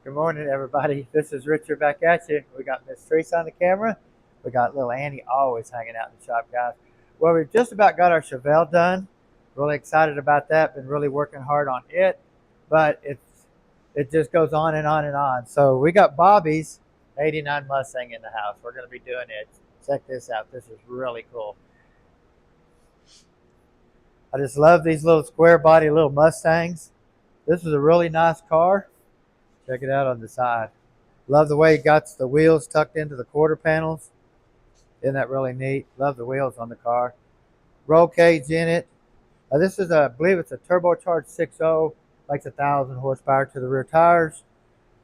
Good morning, everybody. This is Richard back at you. We got Miss Teresa on the camera. We got little Annie always hanging out in the shop, guys. Well, we've just about got our Chevelle done. Really excited about that. Been really working hard on it, but it just goes on and on and on. So we got Bobby's '89 Mustang in the house. We're going to be doing it. Check this out. This is really cool. I just love these little square body little Mustangs. This is a really nice car. Check it out on the side. Love the way it got the wheels tucked into the quarter panels. Isn't that really neat? Love the wheels on the car. Roll cage in it. This is I believe it's a turbocharged 6.0, likes 1,000 horsepower to the rear tires.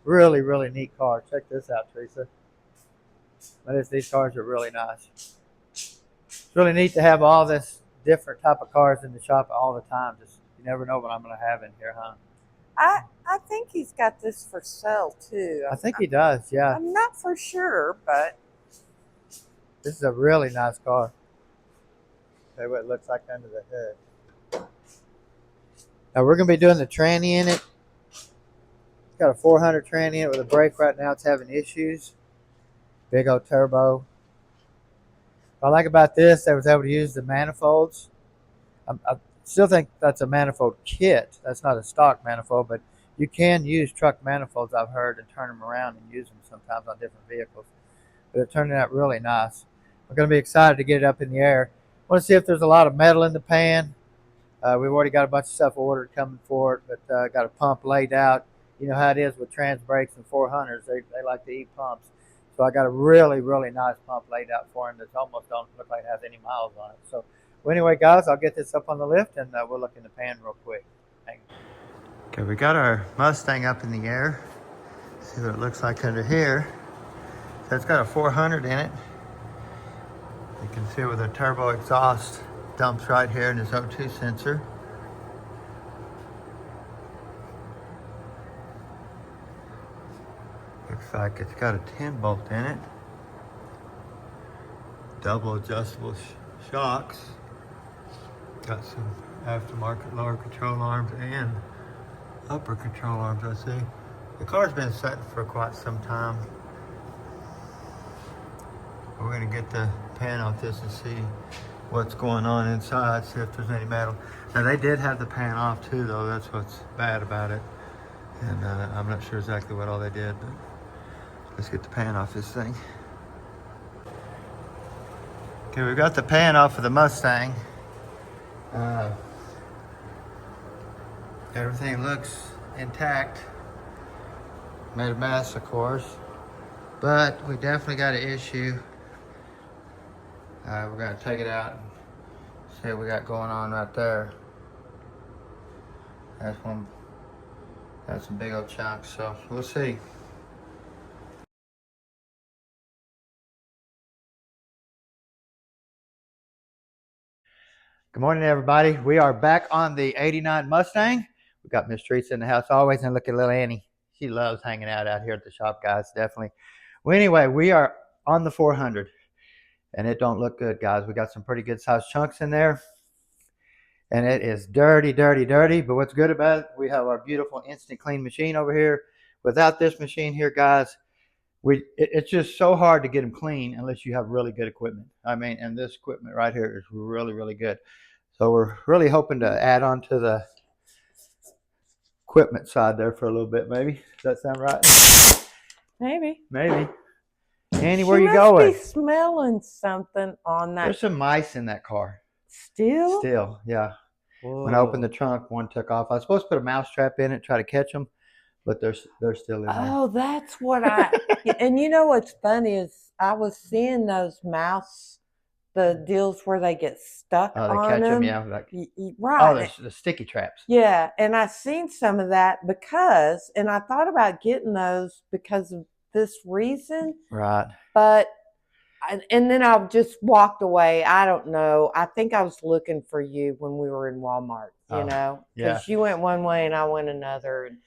Really, really neat car. Check this out, Teresa. These cars are really nice. It's really neat to have all this different type of cars in the shop all the time. Just you never know what I'm going to have in here, huh? I think he's got this for sale too. I think he does, yeah. I'm not for sure, but this is a really nice car. Tell you what it looks like under the hood. Now we're going to be doing the tranny in it. It's got a 400 tranny in it with a brake. Right now it's having issues. Big old turbo. What I like about this, I was able to use the manifolds. I still think that's a manifold kit. That's not a stock manifold, but you can use truck manifolds, I've heard, and turn them around and use them sometimes on different vehicles. But it turned out really nice. We're going to be excited to get it up in the air. I want to see if there's a lot of metal in the pan. We've already got a bunch of stuff ordered coming for it, but got a pump laid out. You know how it is with trans brakes and 400s. They like to eat pumps. So I got a really, really nice pump laid out for him that almost don't look like it has any miles on it. So well, anyway, guys, I'll get this up on the lift, and we'll look in the pan real quick. Hang on. Okay, we got our Mustang up in the air. See what it looks like under here. So it's got a 400 in it. You can see with a turbo exhaust dumps right here in this O2 sensor. Looks like it's got a 10 bolt in it. Double adjustable shocks. Got some aftermarket lower control arms and upper control arms, I see. The car's been sitting for quite some time. We're going to get the pan off this and see what's going on inside, see if there's any metal. Now they did have the pan off too, though. That's what's bad about it. And I'm not sure exactly what all they did, but let's get the pan off this thing. Okay, we've got the pan off of the Mustang. Everything looks intact. Made a mess, of course, but we definitely got an issue. We're gonna take it out and see what we got going on right there. That's some big old chunks, so we'll see. Good morning, everybody. We are back on the '89 Mustang. We got Miss Teresa in the house always, and look at little Annie. She loves hanging out here at the shop, guys, definitely. Well, anyway, we are on the 400, and it don't look good, guys. We got some pretty good sized chunks in there, and it is dirty, dirty, dirty. But what's good about it, we have our beautiful instant clean machine over here. Without this machine here, guys, it's just so hard to get them clean unless you have really good equipment. I mean, and this equipment right here is really, really good. So we're really hoping to add on to the equipment side there for a little bit, maybe. Does that sound right? maybe. Maybe. Annie, where you going? She must be smelling something on that. There's some mice in that car. Still? Still, yeah. Whoa. When I opened the trunk, one took off. I was supposed to put a mouse trap in it, try to catch them, but they're still in there. Oh, that's what and you know what's funny is I was seeing those mouse, the deals where they get stuck Oh, they on catch them, them. yeah. Like, right. Oh, the sticky traps. Yeah, and I seen some of that and I thought about getting those because of this reason. Right. But and then I just walked away. I don't know. I think I was looking for you when we were in Walmart, you know, because you went one way and I went another. And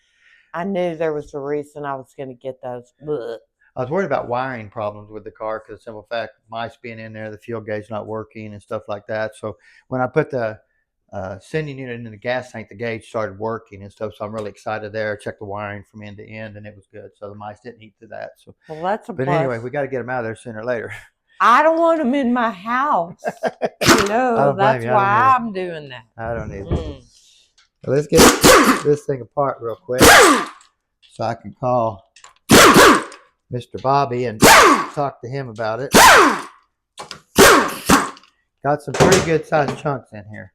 I knew there was a reason I was going to get those. Blech. I was worried about wiring problems with the car because the simple fact mice being in there, the fuel gauge not working and stuff like that. So when I put the sending unit into the gas tank, the gauge started working and stuff. So I'm really excited there. Checked the wiring from end to end, and it was good. So the mice didn't eat through that. So, well, that's a but plus. anyway, we got to get them out of there sooner or later. I don't want them in my house. That's why I'm doing that. I don't need it. So let's get this thing apart real quick so I can call Mr. Bobby and talk to him about it. Got some pretty good sized chunks in here.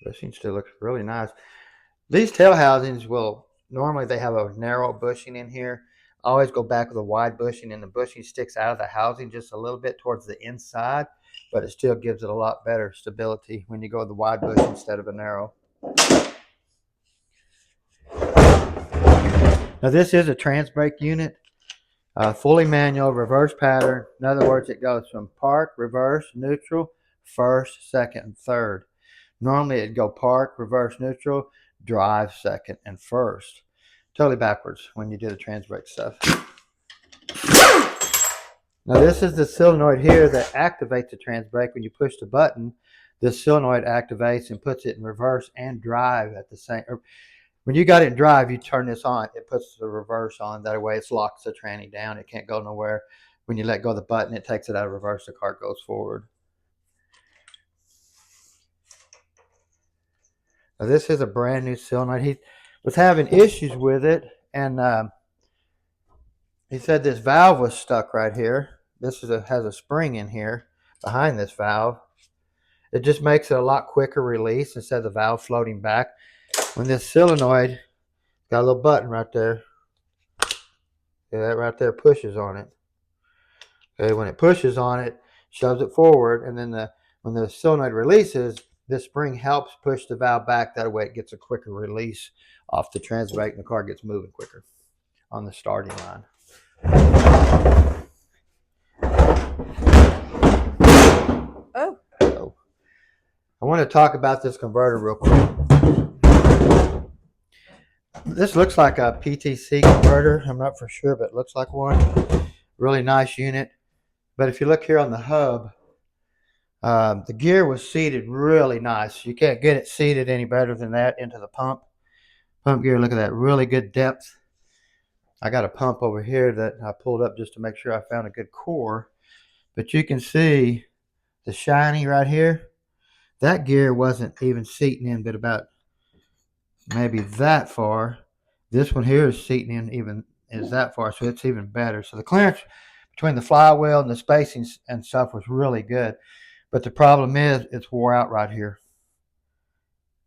Bushing still looks really nice. These tail housings will normally they have a narrow bushing in here. I always go back with a wide bushing, and the bushing sticks out of the housing just a little bit towards the inside, but it still gives it a lot better stability when you go with the wide bush instead of a narrow. Now this is a trans brake unit, fully manual, reverse pattern. In other words, it goes from park, reverse, neutral, first, second, and third. Normally it'd go park, reverse, neutral, drive, second, and first. Totally backwards when you do the trans brake stuff. Now this is the solenoid here that activates the trans brake. When you push the button, this solenoid activates and puts it in reverse and drive at the same. When you got it in drive, you turn this on. It puts the reverse on. That way it locks the tranny down. It can't go nowhere. When you let go of the button, it takes it out of reverse. The car goes forward. Now this is a brand new solenoid. He was having issues with it, and he said this valve was stuck right here. This has a spring in here behind this valve. It just makes it a lot quicker release instead of the valve floating back. When this solenoid got a little button right there, okay, that right there pushes on it. Okay, when it pushes on it, shoves it forward, and then when the solenoid releases, this spring helps push the valve back. That way it gets a quicker release off the trans brake, and the car gets moving quicker on the starting line. So, I want to talk about this converter real quick. This looks like a PTC converter. I'm not for sure, but it looks like one. Really nice unit. But if you look here on the hub, the gear was seated really nice. You can't get it seated any better than that into the pump. Pump gear, look at that, really good depth. I got a pump over here that I pulled up just to make sure I found a good core. But you can see the shiny right here. That gear wasn't even seating in but about maybe that far. This one here is seating in even is that far, so it's even better. So the clearance between the flywheel and the spacing and stuff was really good. But the problem is it's wore out right here.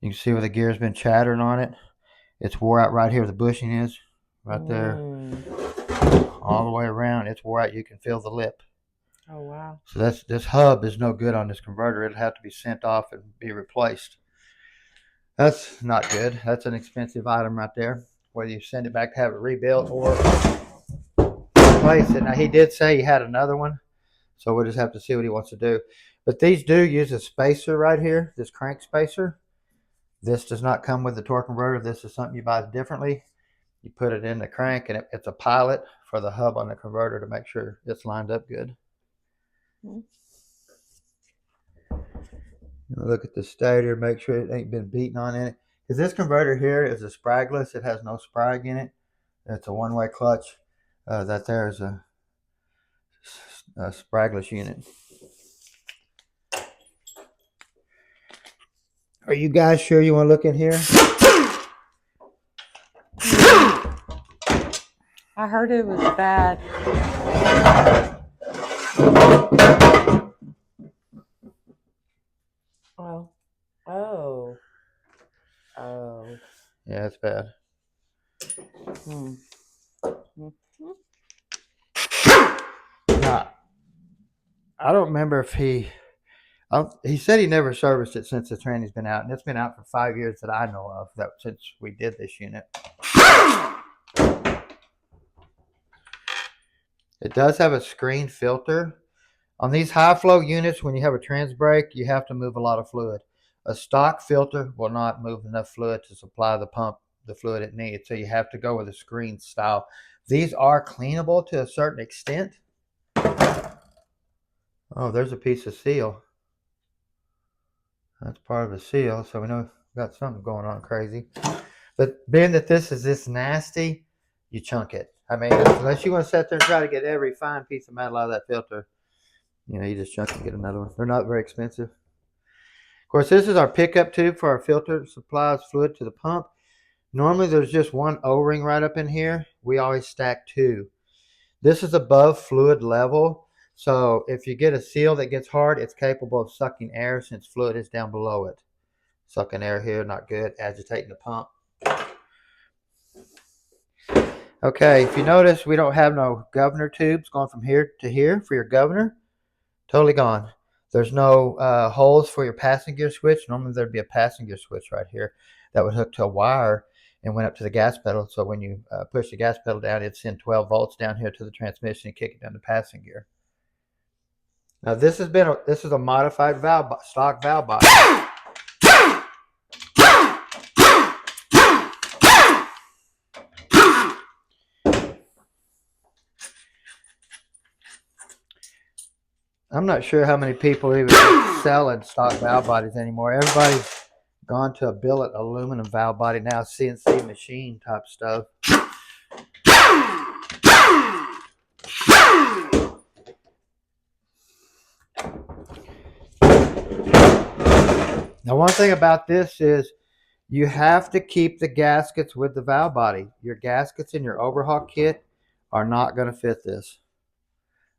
You can see where the gear's been chattering on it. It's wore out right here where the bushing is. Right there. All the way around. It's wore out. You can feel the lip. Oh, wow. So this hub is no good on this converter. It'll have to be sent off and be replaced. That's not good. That's an expensive item right there. Whether you send it back to have it rebuilt or replace it. Now, he did say he had another one, so we'll just have to see what he wants to do. But these do use a spacer right here, this crank spacer. This does not come with the torque converter. This is something you buy differently. You put it in the crank, and it's a pilot for the hub on the converter to make sure it's lined up good. Look at the stator, make sure it ain't been beaten on in it. Because this converter here is a spragless. It has no sprag in it. It's a one-way clutch. That there is a spragless unit. Are you guys sure you want to look in here? I heard it was bad. Oh. Yeah, it's bad. Now, I don't remember if he said he never serviced it since the tranny's been out, and it's been out for 5 years that I know of, since we did this unit. It does have a screen filter. On these high flow units, when you have a trans brake, you have to move a lot of fluid. A stock filter will not move enough fluid to supply the pump the fluid it needs, so you have to go with a screen style. These are cleanable to a certain extent. Oh, there's a piece of seal. That's part of a seal, so we know we've got something going on crazy. But being that this is this nasty, you chunk it. I mean, unless you want to sit there and try to get every fine piece of metal out of that filter, you know, you just chunk and get another one. They're not very expensive. Of course, this is our pickup tube for our filter, supplies fluid to the pump. Normally, there's just one O-ring right up in here. We always stack two. This is above fluid level, so if you get a seal that gets hard, it's capable of sucking air since fluid is down below it. Sucking air here, not good. Agitating the pump. Okay, if you notice, we don't have no governor tubes going from here to here for your governor. Totally gone. There's no holes for your passing gear switch. Normally there'd be a passing gear switch right here that would hook to a wire and went up to the gas pedal. So when you push the gas pedal down, it'd send 12 volts down here to the transmission and kick it down to passing gear. Now this is a modified valve, stock valve box. I'm not sure how many people even selling stock valve bodies anymore. Everybody's gone to a billet aluminum valve body now, CNC machine type stuff. Now, one thing about this is you have to keep the gaskets with the valve body. Your gaskets in your overhaul kit are not going to fit this.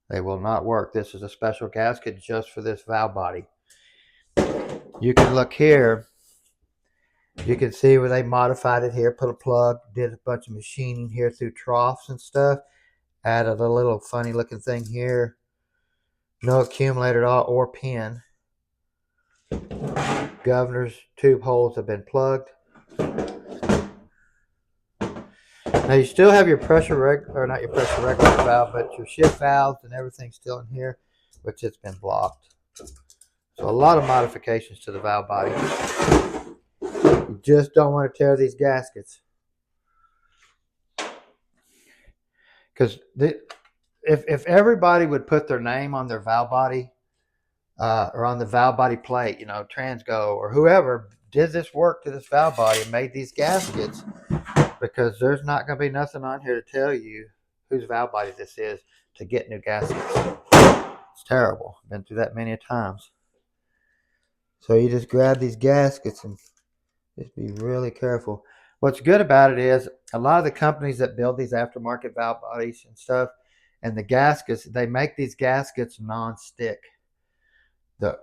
They will not work. This is a special gasket just for this valve body. You can look here. You can see where they modified it here. Put a plug, did a bunch of machining here through troughs and stuff. Added a little funny looking thing here. No accumulator at all or pin. Governor's tube holes have been plugged. Now you still have your not your pressure regulator valve, but your shift valves and everything's still in here, which it's been blocked. So a lot of modifications to the valve body. You just don't want to tear these gaskets. Because if everybody would put their name on their valve body or on the valve body plate, you know, Transgo or whoever did this work to this valve body and made these gaskets, because there's not going to be nothing on here to tell you whose valve body this is to get new gaskets. It's terrible. Been through that many times. So you just grab these gaskets and just be really careful. What's good about it is a lot of the companies that build these aftermarket valve bodies and stuff and the gaskets, they make these gaskets non-stick. The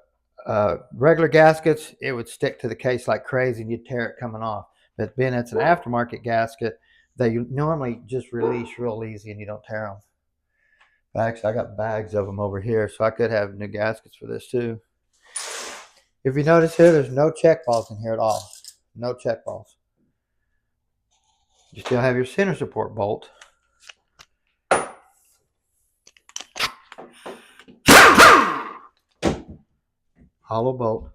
regular gaskets, it would stick to the case like crazy and you'd tear it coming off. But being it's an aftermarket gasket, they normally just release real easy and you don't tear them. Actually, I got bags of them over here, so I could have new gaskets for this too. If you notice here, there's no check balls in here at all. No check balls. You still have your center support bolt. Hollow bolt.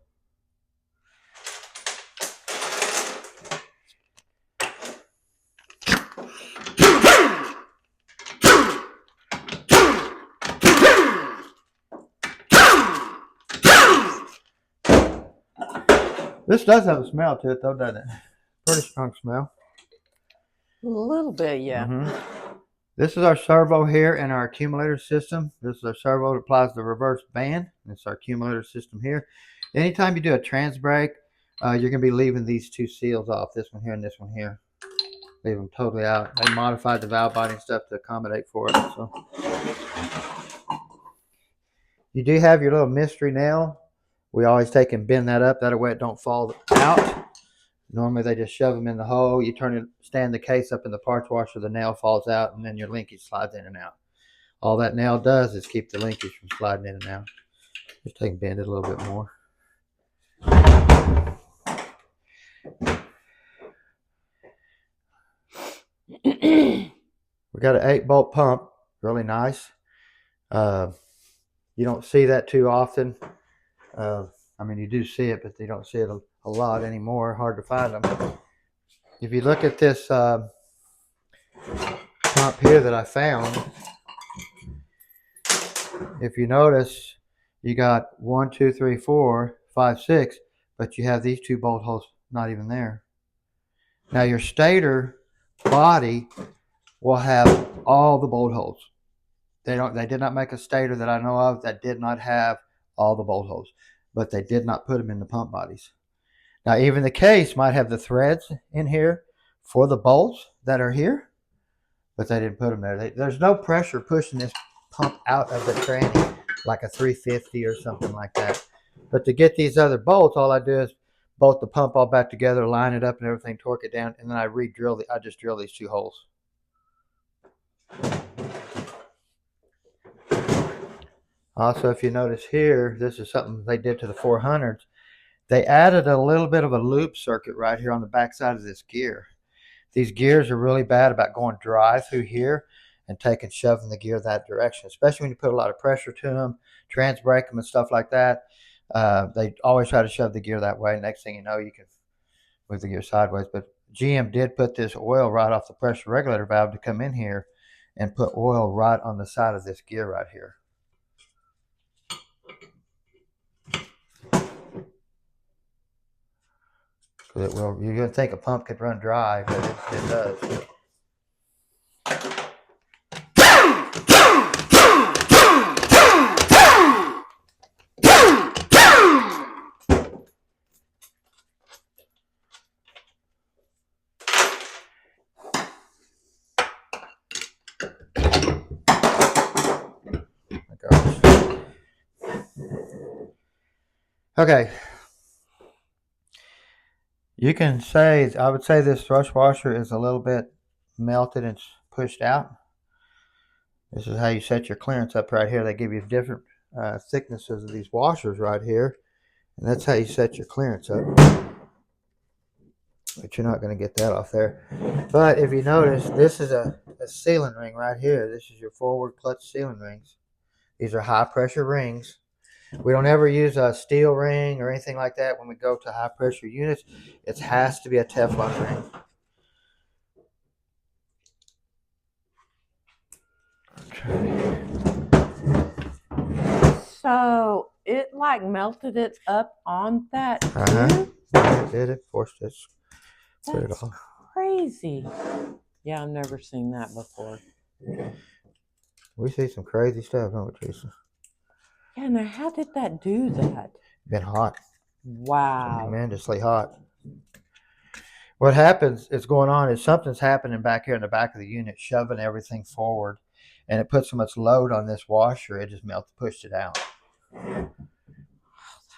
This does have a smell to it though, doesn't it? Pretty strong smell. A little bit, yeah. This is our servo here in our accumulator system. This is our servo that applies the reverse band. This is our accumulator system here. Anytime you do a trans brake, you're going to be leaving these two seals off, this one here and this one here. Leave them totally out. They modified the valve body and stuff to accommodate for it. So you do have your little mystery nail. We always take and bend that up. That way it don't fall out. Normally they just shove them in the hole. You stand the case up in the parts washer, the nail falls out, and then your linkage slides in and out. All that nail does is keep the linkage from sliding in and out. Just take and bend it a little bit more. We got an 8-bolt pump, really nice. You don't see that too often. I mean, you do see it, but you don't see it a lot anymore. Hard to find them. If you look at this pump here that I found, if you notice, you got 1, 2, 3, 4, 5, 6, but you have these 2 bolt holes not even there. Now your stator body will have all the bolt holes. They did not make a stator that I know of that did not have all the bolt holes, but they did not put them in the pump bodies. Now even the case might have the threads in here for the bolts that are here, but they didn't put them there. There's no pressure pushing this pump out of the tranny like a 350 or something like that. But to get these other bolts, all I do is bolt the pump all back together, line it up and everything, torque it down, and then I just drill these 2 holes. Also, if you notice here, this is something they did to the 400s. They added a little bit of a loop circuit right here on the back side of this gear. These gears are really bad about going dry through here and shoving the gear that direction, especially when you put a lot of pressure to them, trans brake them and stuff like that. They always try to shove the gear that way. Next thing you know, you can move the gear sideways. But GM did put this oil right off the pressure regulator valve to come in here and put oil right on the side of this gear right here. You're going to think a pump could run dry, but it does. Okay. You can say, I would say this thrust washer is a little bit melted and pushed out. This is how you set your clearance up right here. They give you different thicknesses of these washers right here. And that's how you set your clearance up. But you're not going to get that off there. But if you notice, this is a sealing ring right here. This is your forward clutch sealing rings. These are high pressure rings. We don't ever use a steel ring or anything like that when we go to high pressure units. It has to be a Teflon ring. Okay. So it like melted it up on that too? It did. It forced it. That's crazy. Yeah, I've never seen that before. We see some crazy stuff, don't we, Teresa? Yeah, now how did that do that? Been hot. Wow. Tremendously hot. What happens is going on is something's happening back here in the back of the unit, shoving everything forward, and it puts so much load on this washer, it just pushed it out. Oh,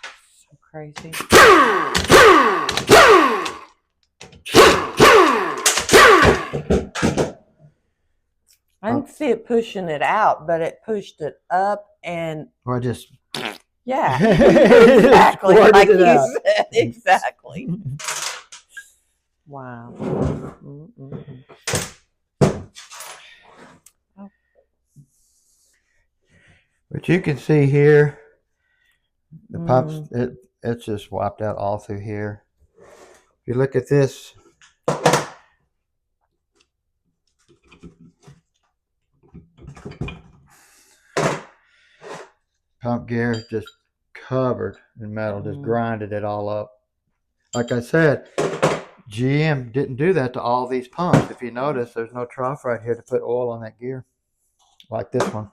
that's so crazy. I didn't see it pushing it out, but it pushed it up and... Or just... Yeah, exactly, like you said, exactly. Wow. Oh. But you can see here, the pumps, it's just wiped out all through here. If you look at this, pump gear is just covered in metal, just grinded it all up. Like I said, GM didn't do that to all these pumps. If you notice, there's no trough right here to put oil on that gear, like this one.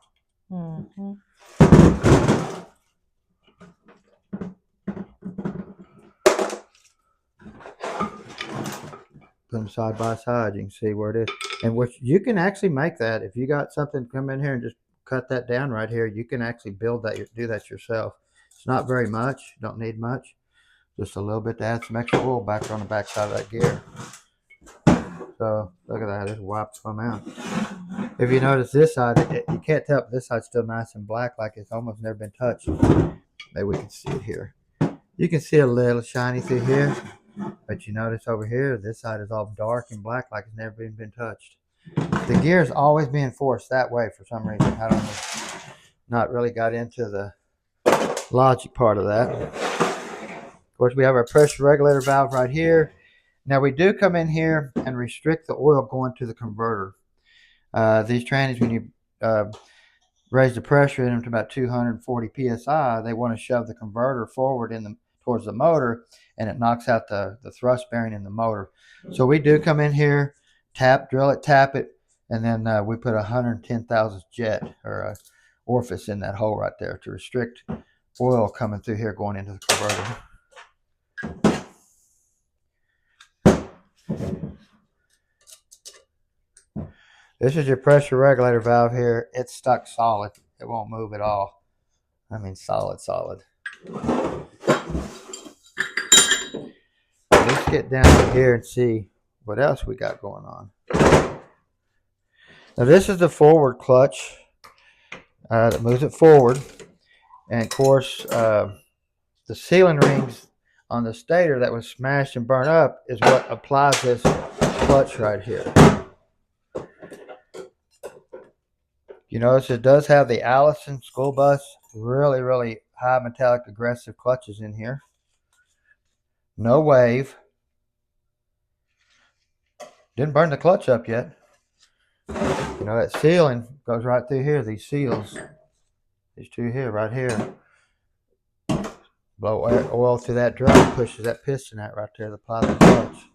Put them side by side, you can see where it is. And you can actually make that. If you got something, come in here and just cut that down right here. You can actually do that yourself. It's not very much. You don't need much. Just a little bit to add some extra oil back on the back side of that gear. So look at that. It wipes them out. If you notice this side, you can't tell, but this side's still nice and black, like it's almost never been touched. Maybe we can see it here. You can see a little shiny through here. But you notice over here, this side is all dark and black, like it's never been touched. The gear is always being forced that way for some reason. I don't know. Not really got into the logic part of that. Of course, we have our pressure regulator valve right here. Now we do come in here and restrict the oil going to the converter. These trannies, when you raise the pressure in them to about 240 psi, they want to shove the converter forward towards the motor, and it knocks out the thrust bearing in the motor. So we do come in here, drill it, tap it, and then we put 110 thousandths jet or a orifice in that hole right there to restrict oil coming through here going into the converter. This is your pressure regulator valve here. It's stuck solid. It won't move at all. I mean solid. Let's get down here and see what else we got going on. Now this is the forward clutch that moves it forward. And of course, the sealing rings on the stator that was smashed and burned up is what applies this clutch right here. You notice it does have the Allison school bus, really high metallic aggressive clutches in here. No wave. Didn't burn the clutch up yet. You know, that sealing goes right through here, these seals. These two here, right here. Blow oil through that drum, pushes that piston out right there to apply the clutch.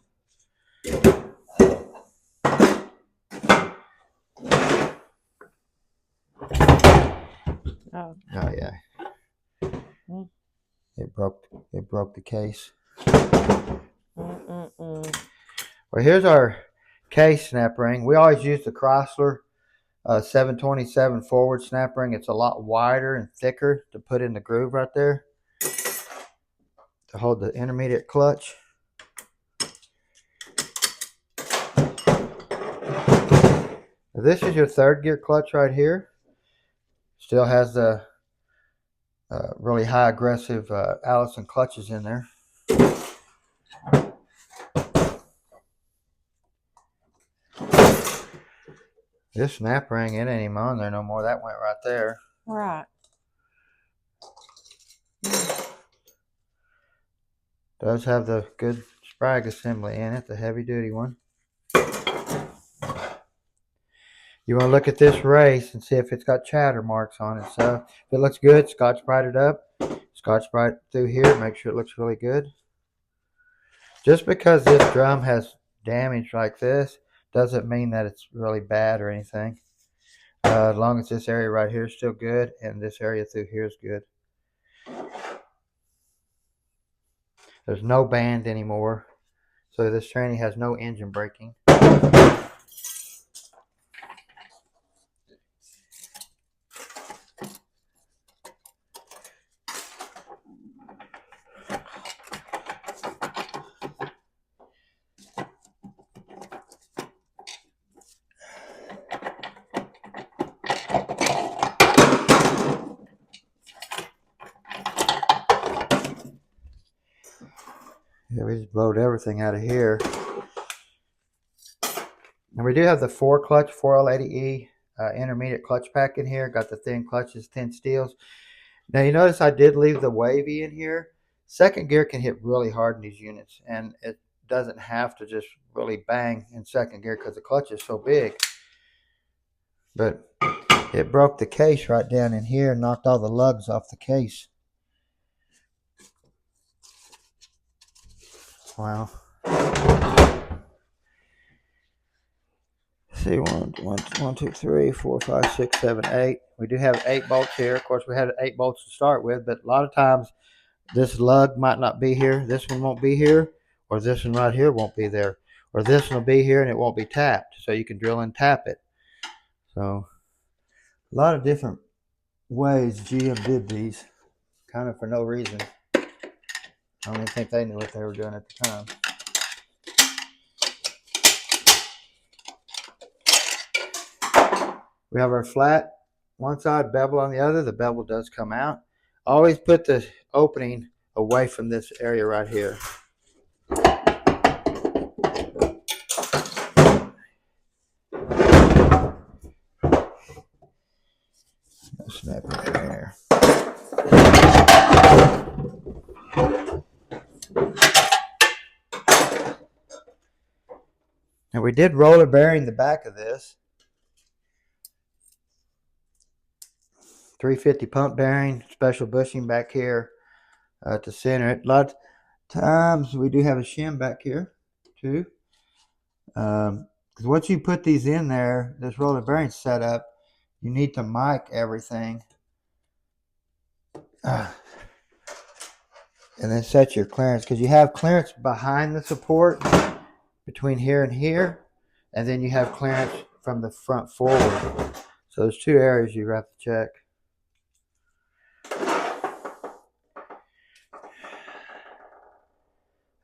Oh yeah. It broke the case. Well, here's our case snap ring. We always use the Chrysler 727 forward snap ring. It's a lot wider and thicker to put in the groove right there to hold the intermediate clutch. Now, this is your third gear clutch right here. Still has the really high aggressive Allison clutches in there. This snap ring, it ain't even on there no more. That went right there. Right. Does have the good sprag assembly in it, the heavy duty one. You want to look at this race and see if it's got chatter marks on it. So if it looks good, Scotch-Brite it up. Scotch-Brite through here, make sure it looks really good. Just because this drum has damage like this doesn't mean that it's really bad or anything. As long as this area right here is still good and this area through here is good. There's no band anymore, so this tranny has no engine braking. Yeah, we just blowed everything out of here. And we do have the 4L80E intermediate clutch pack in here. Got the thin clutches, thin steels. Now you notice I did leave the wavy in here. Second gear can hit really hard in these units, and it doesn't have to just really bang in second gear because the clutch is so big. But it broke the case right down in here and knocked all the lugs off the case. Wow. Let's see, 1, 2, 3, 4, 5, 6, 7, 8. We do have 8 bolts here. Of course, we had 8 bolts to start with, but a lot of times this lug might not be here. This one won't be here, or this one right here won't be there, or this one will be here and it won't be tapped. So you can drill and tap it. So a lot of different ways GM did these, kind of for no reason. I don't even think they knew what they were doing at the time. We have our flat one side, bevel on the other. The bevel does come out. Always put the opening away from this area right here. Snap it in there. Now we did roller bearing the back of this. 350 pump bearing, special bushing back here to center it. A lot of times we do have a shim back here too. Because once you put these in there, this roller bearing set up, you need to mic everything. And then set your clearance, because you have clearance behind the support between here and here, and then you have clearance from the front forward. So there's two areas you have to check.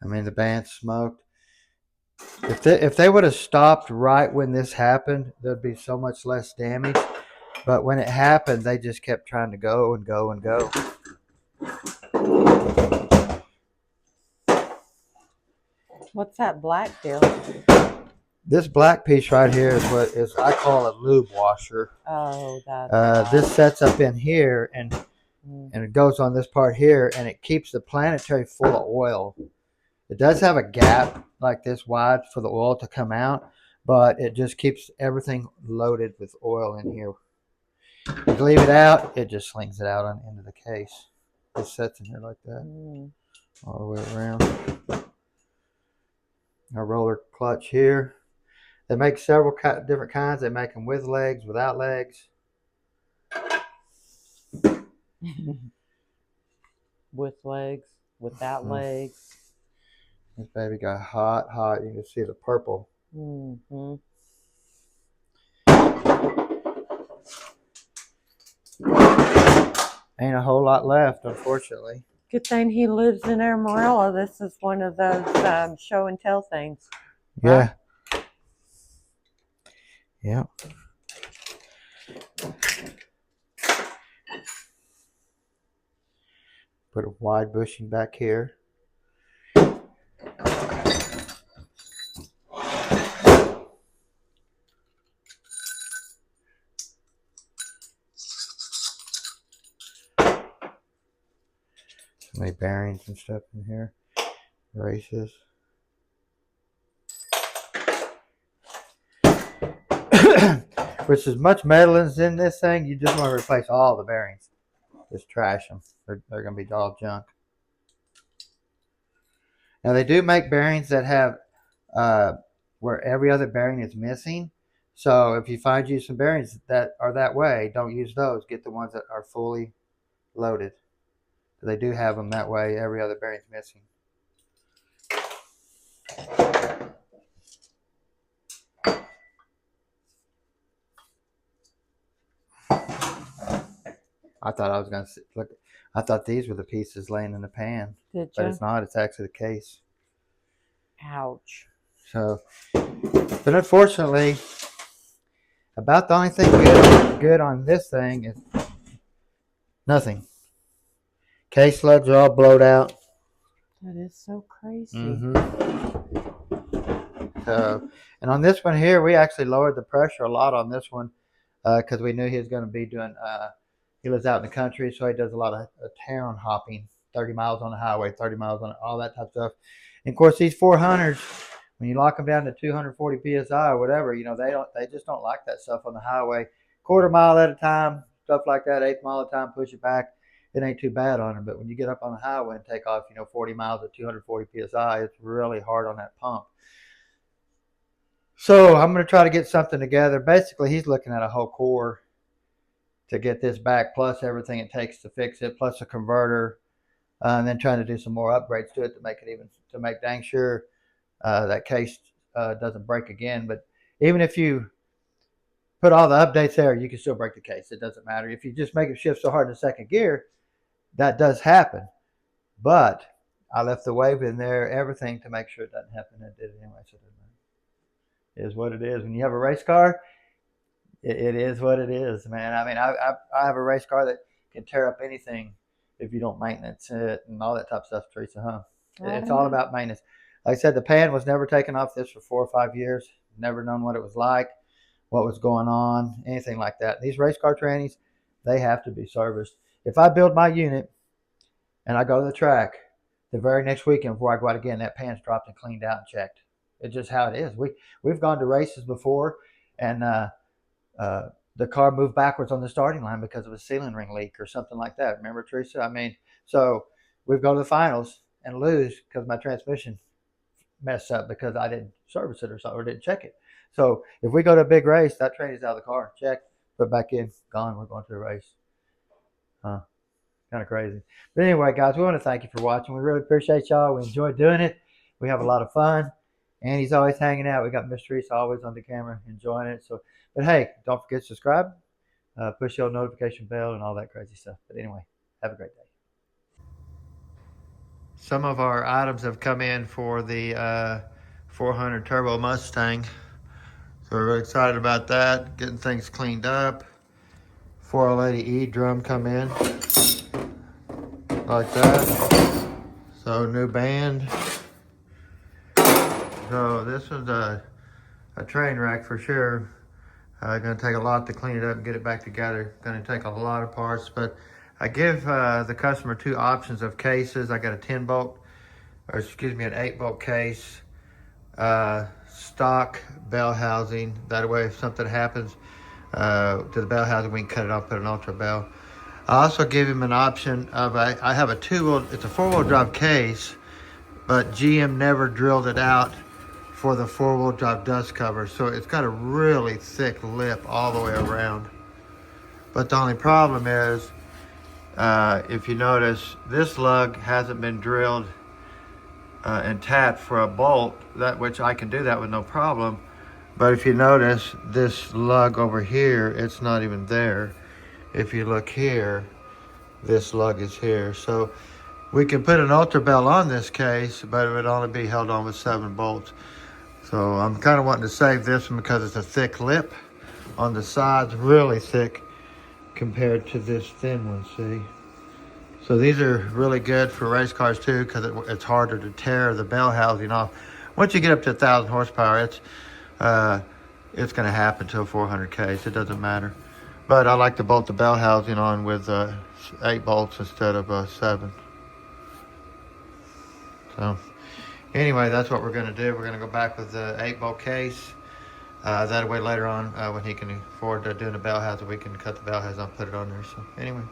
I mean, the band's smoked. If they would have stopped right when this happened, there'd be so much less damage. But when it happened, they just kept trying to go and go and go. What's that black deal? This black piece right here is what is I call a lube washer. Oh, that's this sets up in here and it goes on this part here, and it keeps the planetary full of oil. It does have a gap like this wide for the oil to come out, but it just keeps everything loaded with oil in here. If you leave it out, it just slings it out on into the case. It sets in here like that all the way around. A roller clutch here. They make several different kinds. They make them with legs, without legs. With legs, without legs. This baby got hot, hot. You can see the purple. Ain't a whole lot left, unfortunately. Good thing he lives in Amarillo. This is one of those show and tell things. Yeah. Right? Yeah. Put a wide bushing back here. So many bearings and stuff in here. Races. Which is much metal is in this thing. You just want to replace all the bearings. Just trash them. They're going to be all junk. Now they do make bearings that have where every other bearing is missing. So if you find you some bearings that are that way, don't use those. Get the ones that are fully loaded. They do have them that way. Every other bearing's missing. I thought I was going to look. I thought these were the pieces laying in the pan. Did you? But it's not. It's actually the case. Ouch. So, but unfortunately, about the only thing good on this thing is nothing. Case slugs are all blowed out. That is so crazy. And on this one here, we actually lowered the pressure a lot on this one because we knew he was going to be doing. He lives out in the country, so he does a lot of town hopping, 30 miles on the highway, 30 miles on all that type of stuff. And of course, these 400s, when you lock them down to 240 psi or whatever, they just don't like that stuff on the highway. Quarter mile at a time, stuff like that, eighth mile at a time, push it back. It ain't too bad on them. But when you get up on the highway and take off, 40 miles at 240 psi, it's really hard on that pump. So I'm going to try to get something together. Basically, he's looking at a whole core to get this back, plus everything it takes to fix it, plus a converter, and then trying to do some more upgrades to it to make dang sure that case doesn't break again. But even if you put all the updates there, you can still break the case. It doesn't matter. If you just make it shift so hard in second gear, that does happen. But I left the wave in there, everything to make sure it doesn't happen. It did anyway, so it is what it is. When you have a race car, it is what it is, man. I mean, I have a race car that can tear up anything if you don't maintenance it and all that type of stuff, Teresa, huh? It's all about maintenance. Like I said, the pan was never taken off this for 4 or 5 years. Never known what it was like, what was going on, anything like that. These race car trannies, they have to be serviced. If I build my unit and I go to the track, the very next weekend before I go out again, that pan's dropped and cleaned out and checked. It's just how it is. We've gone to races before, and the car moved backwards on the starting line because of a sealing ring leak or something like that. Remember, Teresa? I mean, so we've go to the finals and lose because my transmission messed up because I didn't service it or something or didn't check it. So if we go to a big race, that train is out of the car. Check, put back in, gone. We're going to the race. Huh? Kind of crazy. But anyway, guys, we want to thank you for watching. We really appreciate y'all. We enjoy doing it. We have a lot of fun. And he's always hanging out. We got Miss Teresa always on the camera enjoying it. So, but hey, don't forget to subscribe, push your notification bell, and all that crazy stuff. But anyway, have a great day. Some of our items have come in for the 400 Turbo Mustang. So we're really excited about that. Getting things cleaned up. 480E drum come in like that. So new band. So this was a train wreck for sure. Going to take a lot to clean it up and get it back together. Going to take a lot of parts, but I give the customer two options of cases. I got a 10 bolt, or excuse me, an 8 bolt case, stock bell housing. That way, if something happens to the bell housing, we can cut it off, put an ultra bell. I also give him an option of I have a it's a 4-wheel drive case, but GM never drilled it out for the 4-wheel drive dust cover, so it's got a really thick lip all the way around. But the only problem is, if you notice, this lug hasn't been drilled and tapped for a bolt, which I can do that with no problem. But if you notice, this lug over here, it's not even there. If you look here, this lug is here. So we can put an ultra bell on this case, but it would only be held on with 7 bolts. So I'm kind of wanting to save this one because it's a thick lip on the sides, really thick compared to this thin one, see? So these are really good for race cars too, because it's harder to tear the bell housing off. Once you get up to 1,000 horsepower, it's going to happen to a 400 case. It doesn't matter. But I like to bolt the bell housing on with 8 bolts instead of 7. So anyway, that's what we're going to do. We're going to go back with the 8 bolt case. That way later on, when he can afford doing the bell housing, we can cut the bell housing and put it on there. So anyway.